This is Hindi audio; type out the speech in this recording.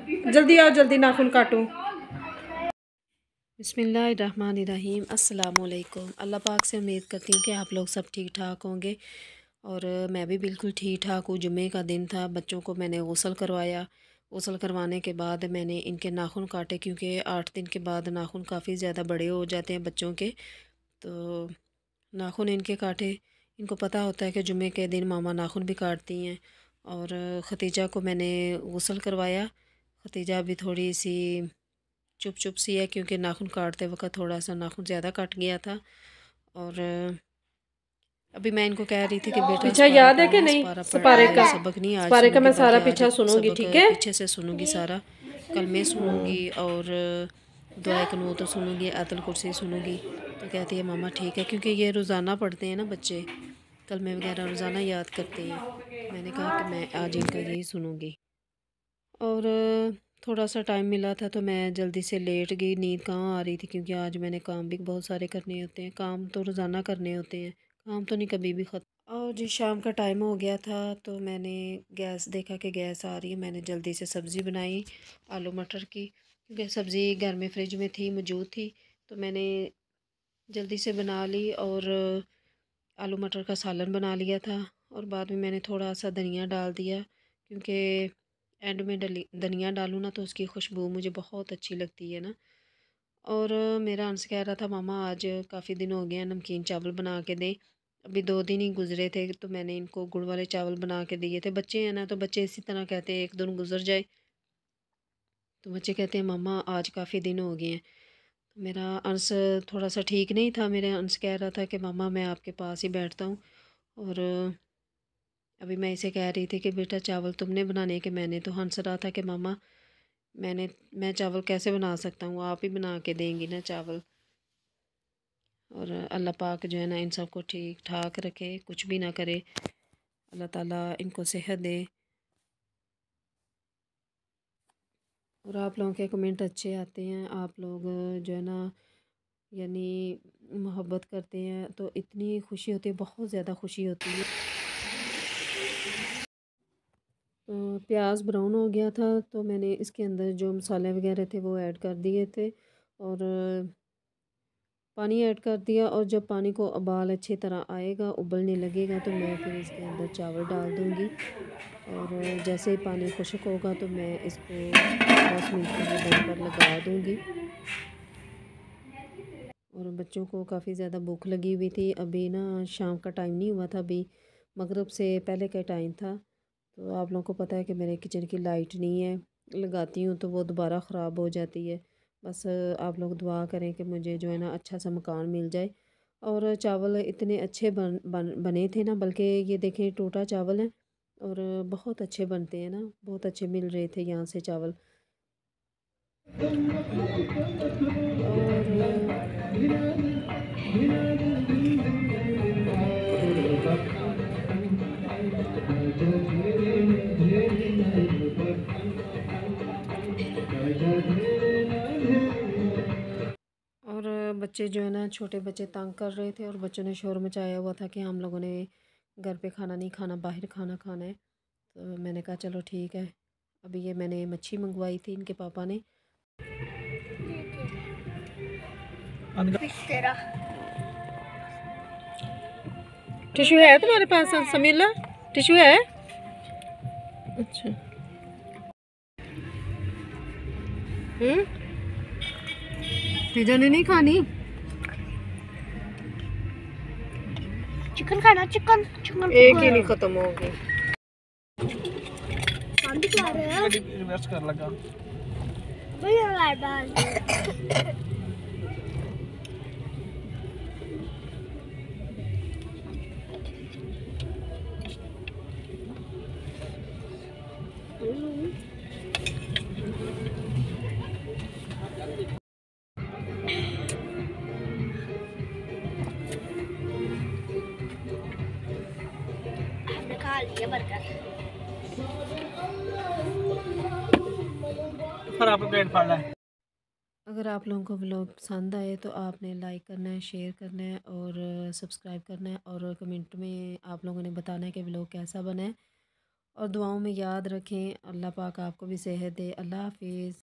जल्दी आओ, जल्दी नाखून काटो। बिस्मिल्लाहिर्रहमानिर्रहीम। अस्सलामुअलैकुम। अल्लाह पाक से उम्मीद करती हूँ कि आप लोग सब ठीक ठाक होंगे और मैं भी बिल्कुल ठीक ठाक हूँ। जुम्मे का दिन था, बच्चों को मैंने गौसल करवाया। गौसल करवाने के बाद मैंने इनके नाखून काटे, क्योंकि 8 दिन के बाद नाखून काफ़ी ज़्यादा बड़े हो जाते हैं बच्चों के। तो नाखून इनके काटे। इनको पता होता है कि जुम्मे के दिन मामा नाखून भी काटती हैं। और खतीजा को मैंने गौसल करवाया। खतीजा भी थोड़ी सी चुप चुप सी है, क्योंकि नाखून काटते वक्त थोड़ा सा नाखून ज़्यादा कट गया था। और अभी मैं इनको कह रही थी कि बेटा पीछा याद है कि नहीं? सपारे का सबक नहीं आज सपारे का सुनूंगी, मैं सारा बल्कि आज पीछा सुनूंगी, सबक ठीक है? पीछे से सुनूंगी सारा। कलमे सुनूंगी और दुआए कनूत सुनूंगी, आयतुल कुर्सी सुनूंगी। तो कहती है मामा ठीक है, क्योंकि ये रोज़ाना पढ़ते हैं ना बच्चे, कलमे वगैरह रोज़ाना याद करते हैं। मैंने कहा कि मैं आज इनका यही सुनूंगी। और थोड़ा सा टाइम मिला था तो मैं जल्दी से लेट गई। नींद कहाँ आ रही थी, क्योंकि आज मैंने काम भी बहुत सारे करने होते हैं। काम तो रोज़ाना करने होते हैं, काम तो नहीं कभी भी ख़त्म। और जी शाम का टाइम हो गया था तो मैंने गैस देखा कि गैस आ रही है। मैंने जल्दी से सब्ज़ी बनाई आलू मटर की, क्योंकि सब्ज़ी घर में फ्रिज में थी, मौजूद थी। तो मैंने जल्दी से बना ली और आलू मटर का सालन बना लिया था। और बाद में मैंने थोड़ा सा धनिया डाल दिया, क्योंकि एंड में धनिया डालूँ ना तो उसकी खुशबू मुझे बहुत अच्छी लगती है ना। और मेरा अंश कह रहा था मामा आज काफ़ी दिन हो गए हैं, नमकीन चावल बना के दें। अभी 2 दिन ही गुजरे थे तो मैंने इनको गुड़ वाले चावल बना के दिए थे। बच्चे हैं ना, तो बच्चे इसी तरह कहते हैं, एक दिन गुजर जाए तो बच्चे कहते हैं मामा आज काफ़ी दिन हो गए हैं। तो मेरा अंश थोड़ा सा ठीक नहीं था। मेरे अंश कह रहा था कि मामा मैं आपके पास ही बैठता हूँ। और अभी मैं इसे कह रही थी कि बेटा चावल तुमने बनाने के, मैंने तो हंस रहा था कि मामा मैं चावल कैसे बना सकता हूँ, आप ही बना के देंगी ना चावल। और अल्लाह पाक जो है ना इन सबको ठीक ठाक रखे, कुछ भी ना करे। अल्लाह ताला इनको सेहत दे। और आप लोगों के कमेंट अच्छे आते हैं, आप लोग जो है ना यानी मोहब्बत करते हैं तो इतनी खुशी होती है, बहुत ज़्यादा खुशी होती है। तो प्याज ब्राउन हो गया था तो मैंने इसके अंदर जो मसाले वगैरह थे वो ऐड कर दिए थे और पानी ऐड कर दिया। और जब पानी को उबाल अच्छी तरह आएगा, उबलने लगेगा, तो मैं फिर इसके अंदर चावल डाल दूँगी। और जैसे ही पानी खुश्क होगा तो मैं इसको 10 मिनट के लिए दम पर लगा दूँगी। और बच्चों को काफ़ी ज़्यादा भूख लगी हुई थी। अभी ना शाम का टाइम नहीं हुआ था, अभी मगरिब से पहले का टाइम था। तो आप लोगों को पता है कि मेरे किचन की लाइट नहीं है, लगाती हूँ तो वो दोबारा ख़राब हो जाती है। बस आप लोग दुआ करें कि मुझे जो है ना अच्छा सा मकान मिल जाए। और चावल इतने अच्छे बने थे ना, बल्कि ये देखें टूटा चावल है और बहुत अच्छे बनते हैं ना, बहुत अच्छे मिल रहे थे यहाँ से चावल। और और बच्चे जो है ना, छोटे बच्चे तंग कर रहे थे और बच्चों ने शोर मचाया हुआ था कि हम लोगों ने घर पे खाना नहीं खाना, बाहर खाना खाना है। तो मैंने कहा चलो ठीक है। अभी ये मैंने मच्छी मंगवाई थी इनके पापा ने। टिश्यू है तुम्हारे पास समीला? टिश्यू है? अच्छा। पिज़्ज़ा ने नहीं खानी? चिकन खाना, चिकन चिकन एक ही नहीं खत्म होगी। हम भी खा रहे हैं। रिवर्स कर लगा। भैया डाल हमने खा लिया बर्गर। फिर आपको पेट फाड़ा है। अगर आप लोगों को व्लॉग पसंद आए तो आपने लाइक करना है, शेयर करना है और सब्सक्राइब करना है। और कमेंट में आप लोगों ने बताना है कि व्लॉग कैसा बना है। और दुआओं में याद रखें। अल्लाह पाक आपको भी सेहत दे। अल्लाह हाफिज़।